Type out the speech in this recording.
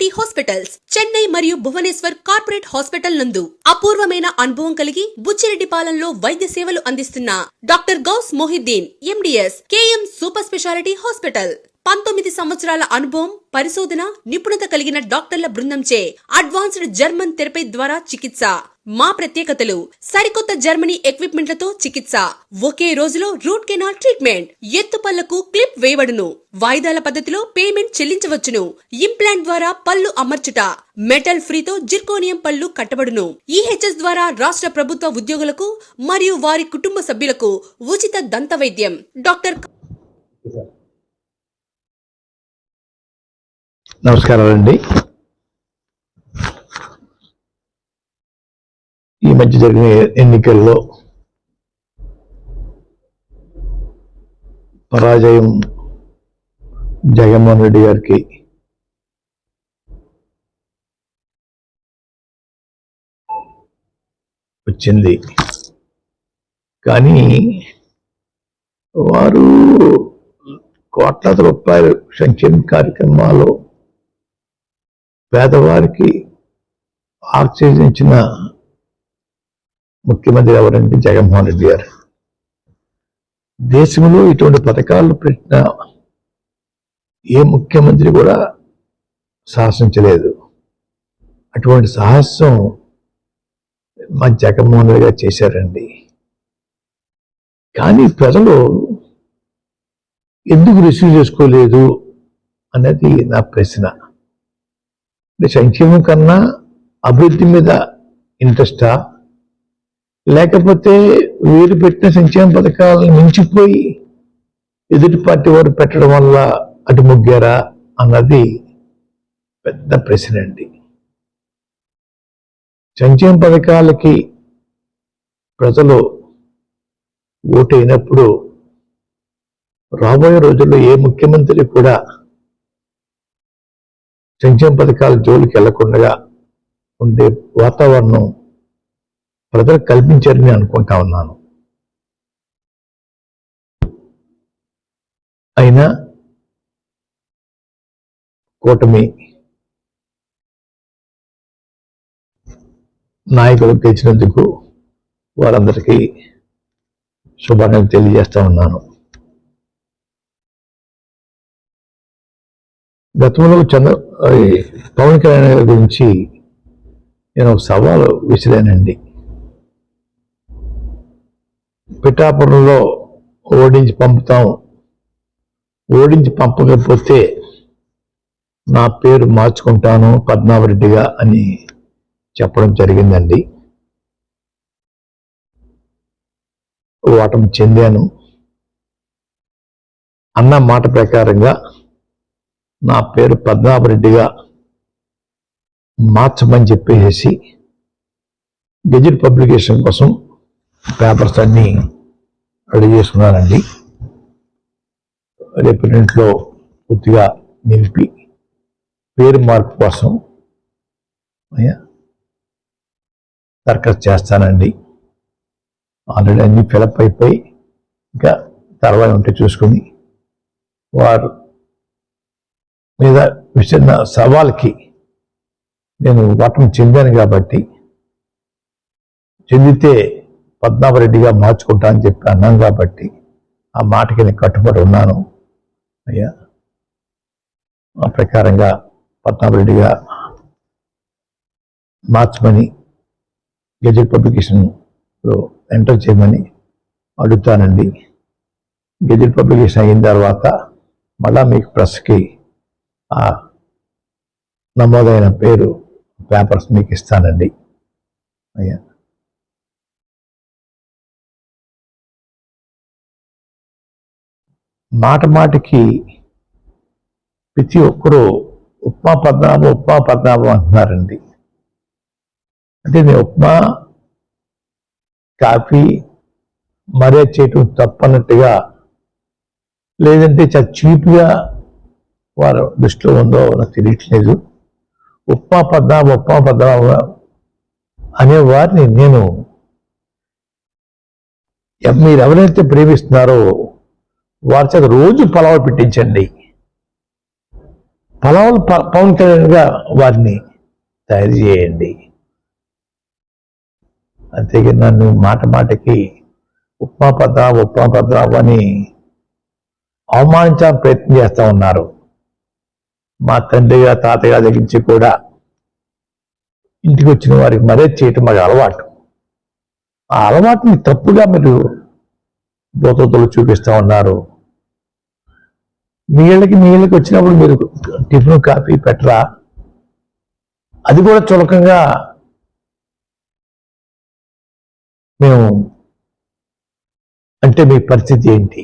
Speciality hospitals Chennai మరియు Bhubaneswar corporate hospital నందు అపూర్వమైన అనుభవం కలిగి బుచ్చిరెడ్డిపాలెంలో వైద్య సేవలు అందిస్తున్న doctor Ghouse Mohiddin MDS KM super speciality hospital 19 సంవత్సరాల అనుభవం పరిశోధన నిపుణత కలిగిన డాక్టర్ల బృందంచే అడ్వాన్స్డ్ జర్మన్ థెరపీ ద్వారా చికిత్స. మా ప్రత్యేకతలు సరికొత్త జర్మనీ ఎక్విప్మెంట్లతో చికిత్స, ఒకే రోజులో రూట్ కెనాల్ ట్రీట్మెంట్, ఎత్తుపళ్లకు క్లిప్ వేయబడును, వాయిదాల పద్ధతిలో పేమెంట్ చెల్లించవచ్చును, ఇంప్లాంట్ ద్వారా పళ్ళు అమర్చుట, మెటల్ ఫ్రీతో జిర్కోనియం పళ్ళు కట్టబడును. ఈహెచ్ఎస్ ద్వారా రాష్ట్ర ప్రభుత్వ ఉద్యోగులకు మరియు వారి కుటుంబ సభ్యులకు ఉచిత దంత వైద్యం. డాక్టర్ నమస్కారాలండి. ఈ మధ్య జరిగిన ఎన్నికల్లో పరాజయం జగన్మోహన్ రెడ్డి గారికి వచ్చింది. కానీ వారు కోట్లాది రూపాయలు సంక్షేమ కార్యక్రమాలు పేదవారికి ఆక్సిజన్ ఇచ్చిన ముఖ్యమంత్రి ఎవరంటే జగన్మోహన్ రెడ్డి గారు. దేశంలో ఇటువంటి పథకాలు పెట్టిన ఏ ముఖ్యమంత్రి కూడా సాహసించలేదు. అటువంటి సాహసం మా జగన్మోహన్ రెడ్డి గారు చేశారండి. కానీ ప్రజలు ఎందుకు రిసీవ్ చేసుకోలేదు అన్నది నా ప్రశ్న. సంక్షేమం కన్నా అభివృద్ధి మీద ఇంట్రెస్టా, లేకపోతే వీరు పెట్టిన సంక్షేమ పథకాలను మించిపోయి ఎదుటి పార్టీ వారు పెట్టడం వల్ల అటు మొగ్గారా అన్నది పెద్ద ప్రశ్న అండి. సంక్షేమ పథకాలకి ప్రజలు ఓటైనప్పుడు రాబోయే రోజుల్లో ఏ ముఖ్యమంత్రి కూడా సంక్షేమ పథకాల జోలికి వెళ్లకుండా ఉండే వాతావరణం ప్రజలు కల్పించారని అనుకుంటా ఉన్నాను. అయినా కూటమి నాయకులు గెలిచినందుకు వారందరికీ శుభాకాంక్షలు తెలియజేస్తా ఉన్నాను. గతంలో పవన్ కళ్యాణ్ గారి గురించి నేను ఒక సవాలు విసిరానండి. పిఠాపురంలో ఓడించి పంపుతాం, ఓడించి పంపకపోతే నా పేరు మార్చుకుంటాను పద్మావరెడ్డిగా అని చెప్పడం జరిగిందండి. ఓటమి చెందాను. అన్న మాట ప్రకారంగా నా పేరు పద్మావరెడ్డిగా మార్చమని చెప్పేసి గెజిట్ పబ్లికేషన్ కోసం పేపర్స్ అన్ని రెడీ చేసుకున్నానండి. రేపు ఇంట్లో పూర్తిగా నిలిపి పేరు మార్పు కోసం దరఖాస్తు చేస్తానండి. ఆల్రెడీ అన్ని ఫిలప్ అయిపోయి ఇంకా తర్వాత ఉంటే చూసుకుని వారు మీద విసిరిన సవాల్కి నేను ఓటమి చెందాను కాబట్టి, చెందితే పద్మావరెడ్డిగా మార్చుకుంటా అని చెప్పి అన్నాను కాబట్టి ఆ మాటకి నేను కట్టుబడి ఉన్నాను. అయ్యా ఆ ప్రకారంగా పద్మావరెడ్డిగా మార్చమని గెజెట్ పబ్లికేషన్లో ఎంటర్ చేయమని అడుగుతానండి. గెజెట్ పబ్లికేషన్ అయిన తర్వాత మళ్ళా మీకు ప్రెస్కి ఆ నమోదైన పేరు పేపర్స్ మీకు ఇస్తానండి. అయ్యా మాట మాటికి ప్రతి ఒక్కరూ ఉప్మా పద్నాభం అంటున్నారండి. అంటే నేను ఉప్మా కాఫీ మరే చేయటం తప్పన్నట్టుగా, లేదంటే చాలా చీప్గా వారు దృష్టిలో ఉందో నాకు తెలియట్లేదు. ఉప్మా పద్నాభం అనే వారిని నేను మీరు ఎవరైతే ప్రేమిస్తున్నారో వారి చేత రోజు పలావ పెట్టించండి. పొలాలు పవన్ కళ్యాణ్గా వారిని తయారు చేయండి. అంతేగా నన్ను మాట మాటకి ఉప్మా పద్రావు అని అవమానించాలని ప్రయత్నం చేస్తూ ఉన్నారు. మా తండ్రిగా తాతగా దగ్గర నుంచి కూడా ఇంటికి వచ్చిన వారికి మర్యాద చేయటం మాకు అలవాటు. ఆ అలవాటుని తప్పుగా మీరు దోతలు చూపిస్తూ ఉన్నారు. మీ ఇళ్ళకి వచ్చినప్పుడు మీరు టిఫిన్ కాఫీ పెట్టరా? అది కూడా చులకంగా మేము అంటే మీ పరిస్థితి ఏంటి?